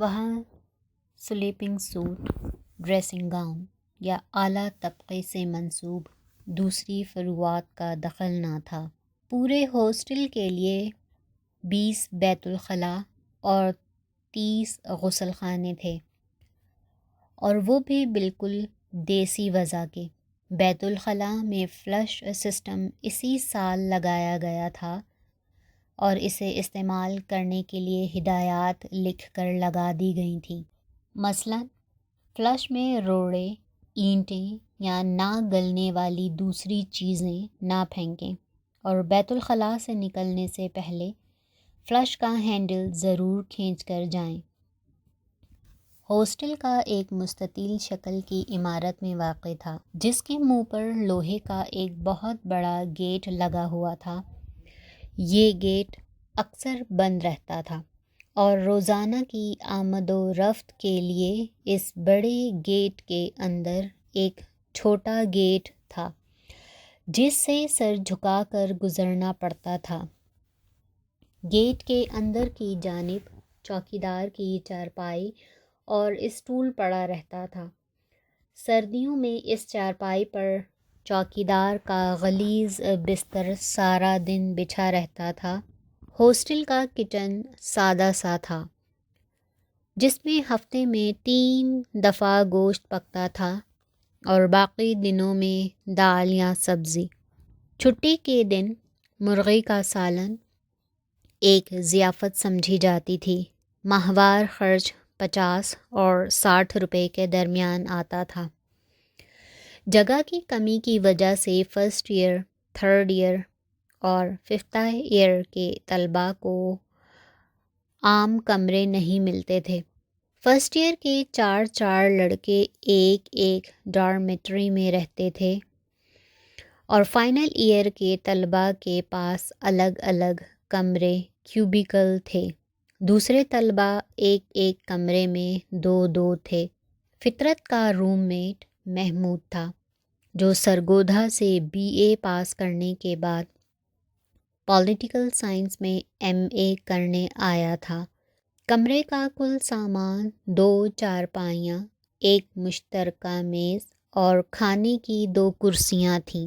وہاں sleeping suit, dressing gown یا اعلیٰ طبقے سے منسوب دوسری فروعات کا دخل نہ تھا۔ پورے ہاسٹل کے لیے 20 بیت الخلاء اور 30 غسل خانے تھے، اور وہ بھی بالکل دیسی وضع کے۔ بیت الخلاء میں فلش سسٹم اسی سال لگایا گیا تھا اور اسے استعمال کرنے کے لیے ہدایات لکھ کر لگا دی گئی تھیں۔ مثلاً فلش میں روڑے، اینٹیں یا نہ گلنے والی دوسری چیزیں نہ پھینکیں، اور بیت الخلاء سے نکلنے سے پہلے فلش کا ہینڈل ضرور کھینچ کر جائیں۔ ہاسٹل کا ایک مستطیل شکل کی عمارت میں واقع تھا، جس کے منہ پر لوہے کا ایک بہت بڑا گیٹ لگا ہوا تھا۔ یہ گیٹ اکثر بند رہتا تھا، اور روزانہ کی آمد و رفت کے لیے اس بڑے گیٹ کے اندر ایک چھوٹا گیٹ تھا جس سے سر جھکا کر گزرنا پڑتا تھا۔ گیٹ کے اندر کی جانب چوکیدار کی چارپائی اور اسٹول پڑا رہتا تھا۔ سردیوں میں اس چارپائی پر چوکیدار کا غلیظ بستر سارا دن بچھا رہتا تھا۔ ہاسٹل کا کچن سادہ سا تھا، جس میں ہفتے میں 3 دفعہ گوشت پکتا تھا اور باقی دنوں میں دال یا سبزی۔ چھٹی کے دن مرغی کا سالن ایک ضیافت سمجھی جاتی تھی۔ ماہوار خرچ 50 اور 60 روپے کے درمیان آتا تھا۔ جگہ کی کمی کی وجہ سے فرسٹ ایئر، تھرڈ ایئر اور ففتھ ایئر کے طلباء کو عام کمرے نہیں ملتے تھے۔ فرسٹ ایئر کے 4 لڑکے ایک ڈارمیٹری میں رہتے تھے، اور فائنل ایئر کے طلباء کے پاس الگ الگ کمرے کیوبیکل تھے۔ دوسرے طلباء ایک کمرے میں 2 تھے۔ فطرت کا روم میٹ محمود تھا، جو سرگودھا سے BA پاس کرنے کے بعد پولیٹیکل سائنس میں MA کرنے آیا تھا۔ کمرے کا کل سامان 2 چارپائیاں، ایک مشترکہ میز اور کھانے کی 2 کرسیاں تھیں۔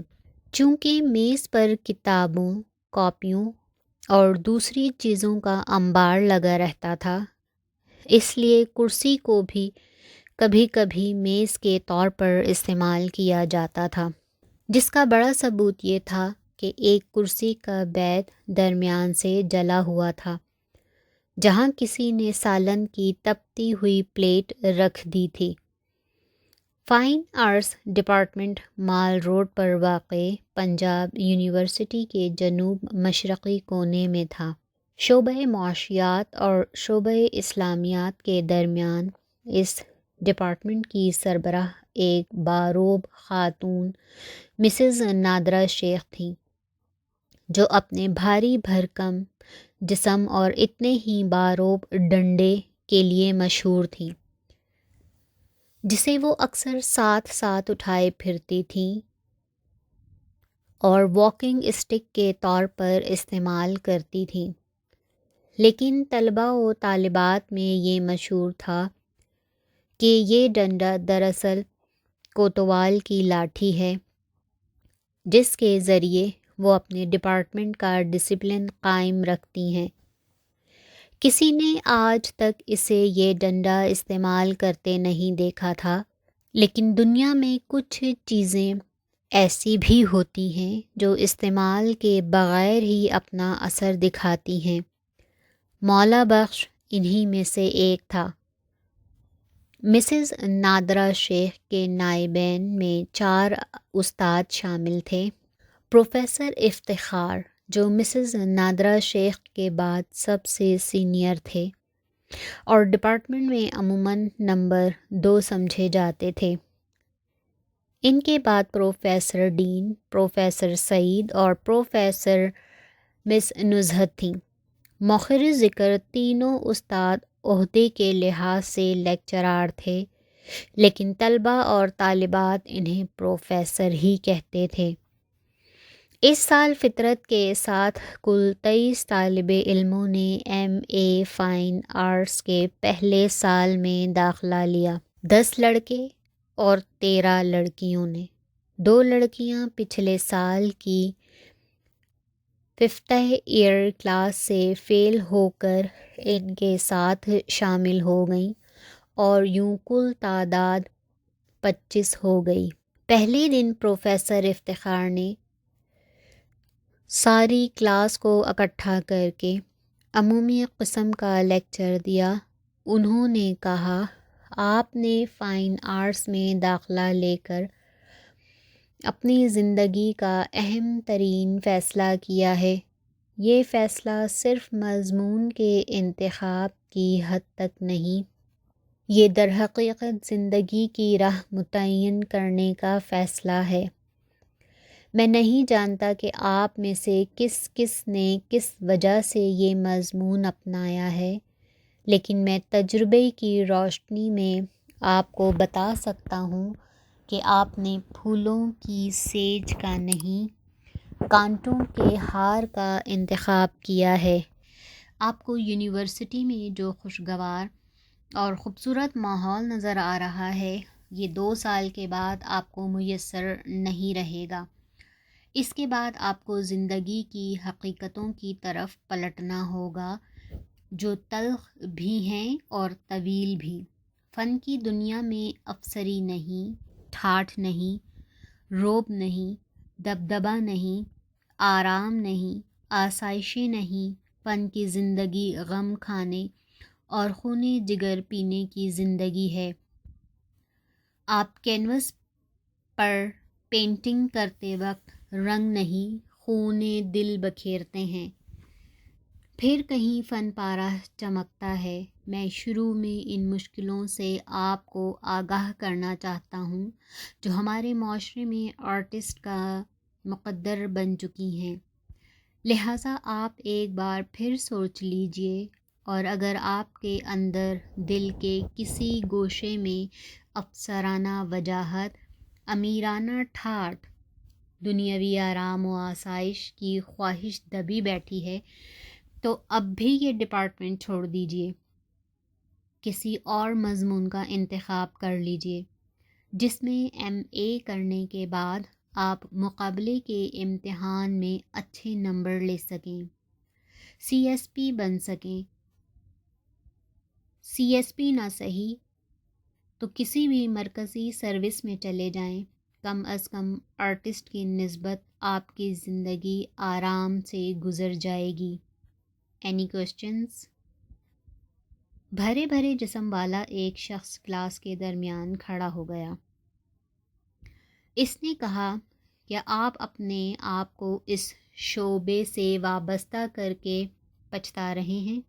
چونکہ میز پر کتابوں، کاپیوں اور دوسری چیزوں کا انبار لگا رہتا تھا، اس لیے کرسی کو بھی کبھی کبھی میز کے طور پر استعمال کیا جاتا تھا، جس کا بڑا ثبوت یہ تھا کہ ایک کرسی کا بیت درمیان سے جلا ہوا تھا، جہاں کسی نے سالن کی تپتی ہوئی پلیٹ رکھ دی تھی۔ فائن آرٹس ڈپارٹمنٹ مال روڈ پر واقع پنجاب یونیورسٹی کے جنوب مشرقی کونے میں تھا۔ شعبہ معاشیات اور شعبہ اسلامیات کے درمیان اس ڈپارٹمنٹ کی سربراہ ایک باروب خاتون مسز نادرہ شیخ تھیں، جو اپنے بھاری بھرکم جسم اور اتنے ہی باروب ڈنڈے کے لیے مشہور تھیں، جسے وہ اکثر ساتھ اٹھائے پھرتی تھیں اور واکنگ اسٹک کے طور پر استعمال کرتی تھیں۔ لیکن طلباء و طالبات میں یہ مشہور تھا کہ یہ ڈنڈا دراصل کوتوال کی لاٹھی ہے، جس کے ذریعے وہ اپنے ڈپارٹمنٹ کا ڈسپلن قائم رکھتی ہیں۔ کسی نے آج تک اسے یہ ڈنڈا استعمال کرتے نہیں دیکھا تھا، لیکن دنیا میں کچھ چیزیں ایسی بھی ہوتی ہیں جو استعمال کے بغیر ہی اپنا اثر دکھاتی ہیں۔ مولا بخش انہی میں سے ایک تھا۔ مسز نادرہ شیخ کے نائبین میں 4 استاد شامل تھے۔ پروفیسر افتخار، جو مسز نادرہ شیخ کے بعد سب سے سینئر تھے اور ڈپارٹمنٹ میں عموماً نمبر 2 سمجھے جاتے تھے۔ ان کے بعد پروفیسر ڈین، پروفیسر سعید اور پروفیسر مس نزہت تھیں۔ مؤخر ذکر تینوں استاد عہدے کے لحاظ سے لیکچرار تھے، لیکن طلباء اور طالبات انہیں پروفیسر ہی کہتے تھے۔ اس سال فطرت کے ساتھ کل 23 طالب علموں نے MA فائن آرٹس کے پہلے سال میں داخلہ لیا۔ 10 لڑکے اور 13 لڑکیوں نے۔ 2 لڑکیاں پچھلے سال کی 5th ایئر کلاس سے فیل ہو کر ان کے ساتھ شامل ہو گئیں اور یوں کل تعداد 25 ہو گئی۔ پہلے دن پروفیسر افتخار نے ساری کلاس کو اکٹھا کر کے عمومی قسم کا لیکچر دیا۔ انہوں نے کہا، آپ نے فائن آرٹس میں داخلہ لے کر اپنی زندگی کا اہم ترین فیصلہ کیا ہے۔ یہ فیصلہ صرف مضمون کے انتخاب کی حد تک نہیں، یہ در حقیقت زندگی کی راہ متعین کرنے کا فیصلہ ہے۔ میں نہیں جانتا کہ آپ میں سے کس کس نے کس وجہ سے یہ مضمون اپنایا ہے، لیکن میں تجربے کی روشنی میں آپ کو بتا سکتا ہوں کہ آپ نے پھولوں کی سیج کا نہیں، کانٹوں کے ہار کا انتخاب کیا ہے۔ آپ کو یونیورسٹی میں جو خوشگوار اور خوبصورت ماحول نظر آ رہا ہے، یہ 2 سال کے بعد آپ کو میسر نہیں رہے گا۔ اس کے بعد آپ کو زندگی کی حقیقتوں کی طرف پلٹنا ہوگا، جو تلخ بھی ہیں اور طویل بھی۔ فن کی دنیا میں افسری نہیں، ٹھاٹھ نہیں، رعب نہیں، دبدبہ نہیں، آرام نہیں، آسائشیں نہیں۔ فن کی زندگی غم کھانے اور خون جگر پینے کی زندگی ہے۔ آپ کینوس پر پینٹنگ کرتے وقت رنگ نہیں، خون دل بکھیرتے ہیں، پھر کہیں فن پارہ چمکتا ہے۔ میں شروع میں ان مشکلوں سے آپ کو آگاہ کرنا چاہتا ہوں جو ہمارے معاشرے میں آرٹسٹ کا مقدر بن چکی ہیں، لہٰذا آپ ایک بار پھر سوچ لیجئے، اور اگر آپ کے اندر دل کے کسی گوشے میں افسرانہ وجاہت، امیرانہ ٹھاٹھ، دنیاوی آرام و آسائش کی خواہش دبی بیٹھی ہے، تو اب بھی یہ ڈپارٹمنٹ چھوڑ دیجئے، کسی اور مضمون کا انتخاب کر لیجئے جس میں MA کرنے کے بعد آپ مقابلے کے امتحان میں اچھے نمبر لے سکیں، CSP بن سکیں۔ CSP نہ صحیح تو کسی بھی مرکزی سروس میں چلے جائیں، کم از کم آرٹسٹ کی نسبت آپ کی زندگی آرام سے گزر جائے گی۔ Any questions? بھرے بھرے جسم والا ایک شخص کلاس کے درمیان کھڑا ہو گیا۔ اس نے کہا، کیا آپ اپنے آپ کو اس شعبے سے وابستہ کر کے پچھتا رہے ہیں؟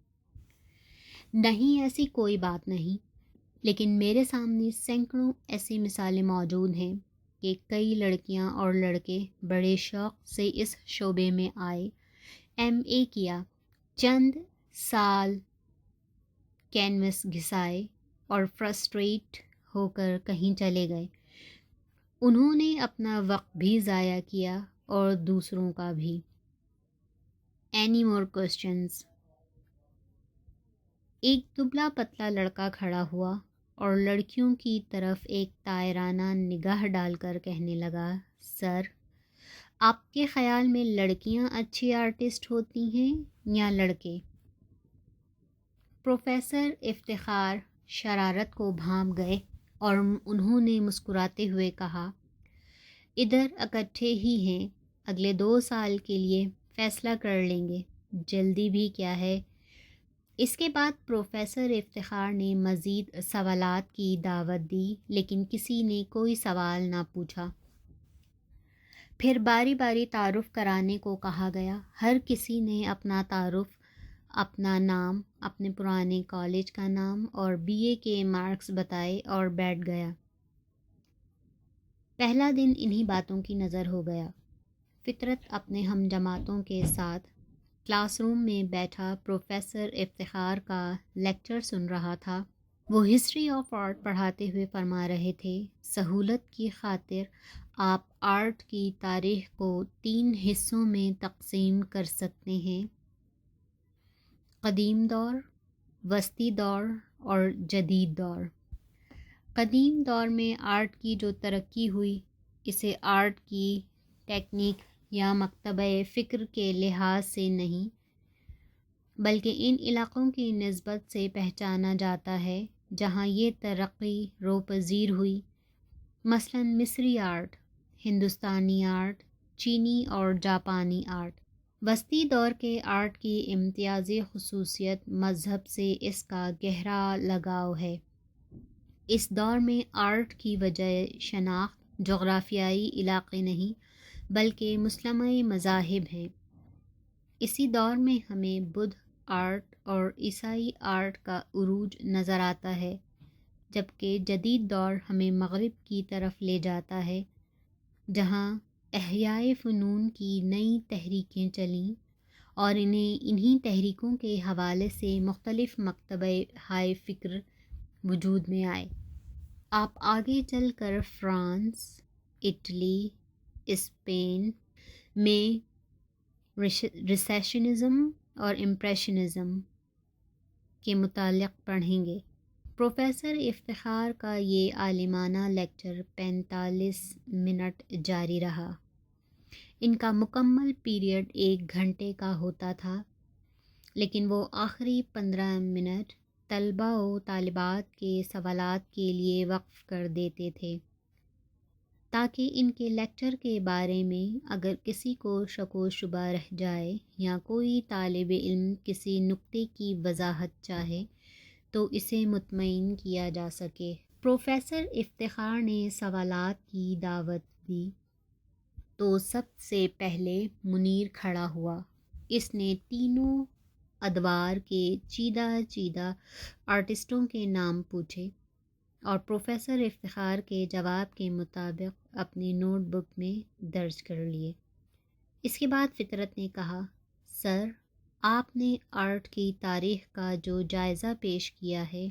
نہیں، ایسی کوئی بات نہیں، لیکن میرے سامنے سینکڑوں ایسی مثالیں موجود ہیں کہ کئی لڑکیاں اور لڑکے بڑے شوق سے اس شعبے میں آئے، MA کیا، چند سال کینوس گھسائے اور فرسٹریٹ ہو کر کہیں چلے گئے۔ انہوں نے اپنا وقت بھی ضائع کیا اور دوسروں کا بھی۔ Any more questions? ایک دبلا پتلا لڑکا کھڑا ہوا اور لڑکیوں کی طرف ایک طائرانہ نگاہ ڈال کر کہنے لگا، سر، آپ کے خیال میں لڑکیاں اچھی آرٹسٹ ہوتی ہیں یا لڑکے؟ پروفیسر افتخار شرارت کو بھانپ گئے اور انہوں نے مسکراتے ہوئے کہا، ادھر اکٹھے ہی ہیں، اگلے 2 سال کے لیے فیصلہ کر لیں گے، جلدی بھی کیا ہے۔ اس کے بعد پروفیسر افتخار نے مزید سوالات کی دعوت دی، لیکن کسی نے کوئی سوال نہ پوچھا۔ پھر باری باری تعارف کرانے کو کہا گیا۔ ہر کسی نے اپنا تعارف، اپنا نام، اپنے پرانے کالج کا نام اور BA کے مارکس بتائے اور بیٹھ گیا۔ پہلا دن انہی باتوں کی نظر ہو گیا۔ فطرت اپنے ہم جماعتوں کے ساتھ کلاس روم میں بیٹھا پروفیسر افتخار کا لیکچر سن رہا تھا۔ وہ ہسٹری آف آرٹ پڑھاتے ہوئے فرما رہے تھے، سہولت کی خاطر آپ آرٹ کی تاریخ کو 3 حصوں میں تقسیم کر سکتے ہیں: قدیم دور، وسطی دور اور جدید دور۔ قدیم دور میں آرٹ کی جو ترقی ہوئی، اسے آرٹ کی ٹیکنیک یا مکتبہ فکر کے لحاظ سے نہیں بلکہ ان علاقوں کی نسبت سے پہچانا جاتا ہے جہاں یہ ترقی روپذیر ہوئی، مثلا مصری آرٹ، ہندوستانی آرٹ، چینی اور جاپانی آرٹ۔ وسطی دور کے آرٹ کی امتیازی خصوصیت مذہب سے اس کا گہرا لگاؤ ہے۔ اس دور میں آرٹ کی وجہ شناخت جغرافیائی علاقے نہیں بلکہ مسلمہ مذاہب ہیں۔ اسی دور میں ہمیں بدھ آرٹ اور عیسائی آرٹ کا عروج نظر آتا ہے، جبکہ جدید دور ہمیں مغرب کی طرف لے جاتا ہے جہاں احیاء فنون کی نئی تحریکیں چلیں اور انہی تحریکوں کے حوالے سے مختلف مکتبہ ہائے فکر وجود میں آئے۔ آپ آگے چل کر فرانس، اٹلی، اسپین میں ریسیشنزم اور امپریشنزم کے متعلق پڑھیں گے۔ پروفیسر افتخار کا یہ عالمانہ لیکچر 45 منٹ جاری رہا۔ ان کا مکمل پیریڈ 1 گھنٹے کا ہوتا تھا، لیکن وہ آخری 15 منٹ طلباء و طالبات کے سوالات کے لیے وقف کر دیتے تھے تاکہ ان کے لیکچر کے بارے میں اگر کسی کو شک و شبہ رہ جائے یا کوئی طالب علم کسی نکتے کی وضاحت چاہے تو اسے مطمئن کیا جا سکے۔ پروفیسر افتخار نے سوالات کی دعوت دی تو سب سے پہلے منیر کھڑا ہوا۔ اس نے تینوں ادوار کے چیدہ آرٹسٹوں کے نام پوچھے اور پروفیسر افتخار کے جواب کے مطابق اپنی نوٹ بک میں درج کر لیے۔ اس کے بعد فطرت نے کہا، سر، آپ نے آرٹ کی تاریخ کا جو جائزہ پیش کیا ہے،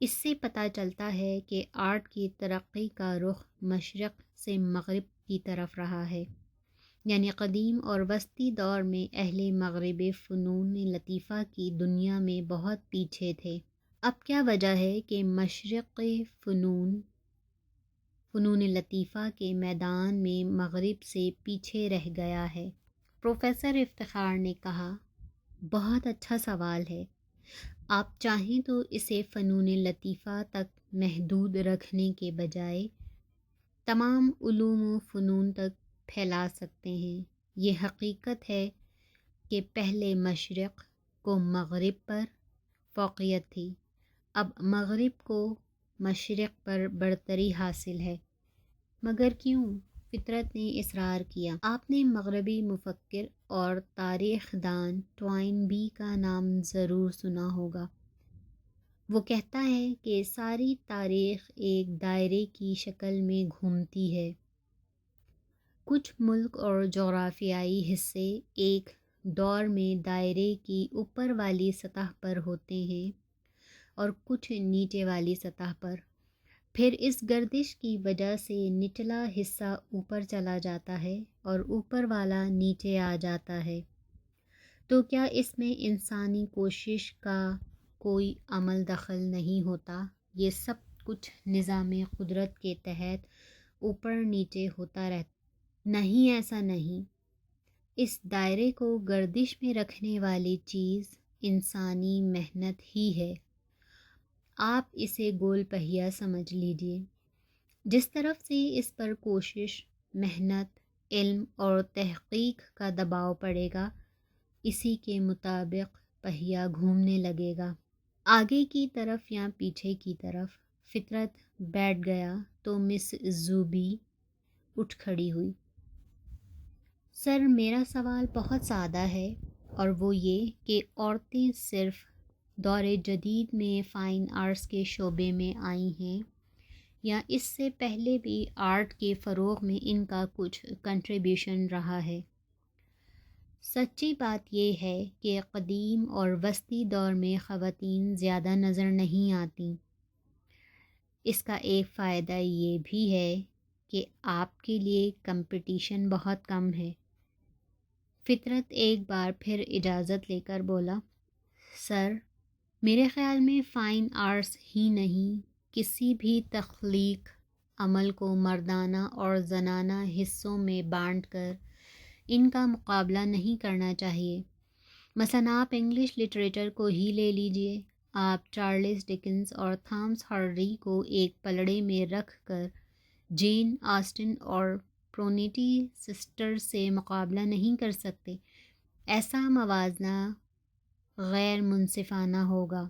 اس سے پتہ چلتا ہے کہ آرٹ کی ترقی کا رخ مشرق سے مغرب کی طرف رہا ہے، یعنی قدیم اور وسطی دور میں اہل مغرب فنون لطیفہ کی دنیا میں بہت پیچھے تھے۔ اب کیا وجہ ہے کہ مشرق فنون لطیفہ کے میدان میں مغرب سے پیچھے رہ گیا ہے؟ پروفیسر افتخار نے کہا، بہت اچھا سوال ہے۔ آپ چاہیں تو اسے فنون لطیفہ تک محدود رکھنے کے بجائے تمام علوم و فنون تک پھیلا سکتے ہیں۔ یہ حقیقت ہے کہ پہلے مشرق کو مغرب پر فوقیت تھی، اب مغرب کو مشرق پر برتری حاصل ہے۔ مگر کیوں؟ فطرت نے اصرار کیا۔ آپ نے مغربی مفکر اور تاریخ دان ٹوائن بی کا نام ضرور سنا ہوگا۔ وہ کہتا ہے کہ ساری تاریخ ایک دائرے کی شکل میں گھومتی ہے۔ کچھ ملک اور جغرافیائی حصے ایک دور میں دائرے کی اوپر والی سطح پر ہوتے ہیں اور کچھ نیچے والی سطح پر۔ پھر اس گردش کی وجہ سے نچلا حصہ اوپر چلا جاتا ہے اور اوپر والا نیچے آ جاتا ہے۔ تو کیا اس میں انسانی کوشش کا کوئی عمل دخل نہیں ہوتا؟ یہ سب کچھ نظام قدرت کے تحت اوپر نیچے ہوتا رہتا؟ نہیں، ایسا نہیں۔ اس دائرے کو گردش میں رکھنے والی چیز انسانی محنت ہی ہے۔ آپ اسے گول پہیہ سمجھ لیجئے۔ جس طرف سے اس پر کوشش، محنت، علم اور تحقیق کا دباؤ پڑے گا، اسی کے مطابق پہیہ گھومنے لگے گا، آگے کی طرف یا پیچھے کی طرف۔ فطرت بیٹھ گیا تو مس زوبی اٹھ کھڑی ہوئی۔ سر، میرا سوال بہت سادہ ہے، اور وہ یہ کہ عورتیں صرف دور جدید میں فائن آرٹس کے شعبے میں آئی ہیں یا اس سے پہلے بھی آرٹ کے فروغ میں ان کا کچھ کنٹریبیوشن رہا ہے؟ سچی بات یہ ہے کہ قدیم اور وسطی دور میں خواتین زیادہ نظر نہیں آتیں۔ اس کا ایک فائدہ یہ بھی ہے کہ آپ کے لیے کمپٹیشن بہت کم ہے۔ فطرت ایک بار پھر اجازت لے کر بولا، سر، میرے خیال میں فائن آرٹس ہی نہیں، کسی بھی تخلیق عمل کو مردانہ اور زنانہ حصوں میں بانٹ کر ان کا مقابلہ نہیں کرنا چاہیے۔ مثلا آپ انگلش لٹریچر کو ہی لے لیجئے، آپ چارلس ڈکنس اور تھامس ہارڈی کو ایک پلڑے میں رکھ کر جین آسٹن اور پرونیٹی سسٹر سے مقابلہ نہیں کر سکتے۔ ایسا موازنہ غیر منصفانہ ہوگا۔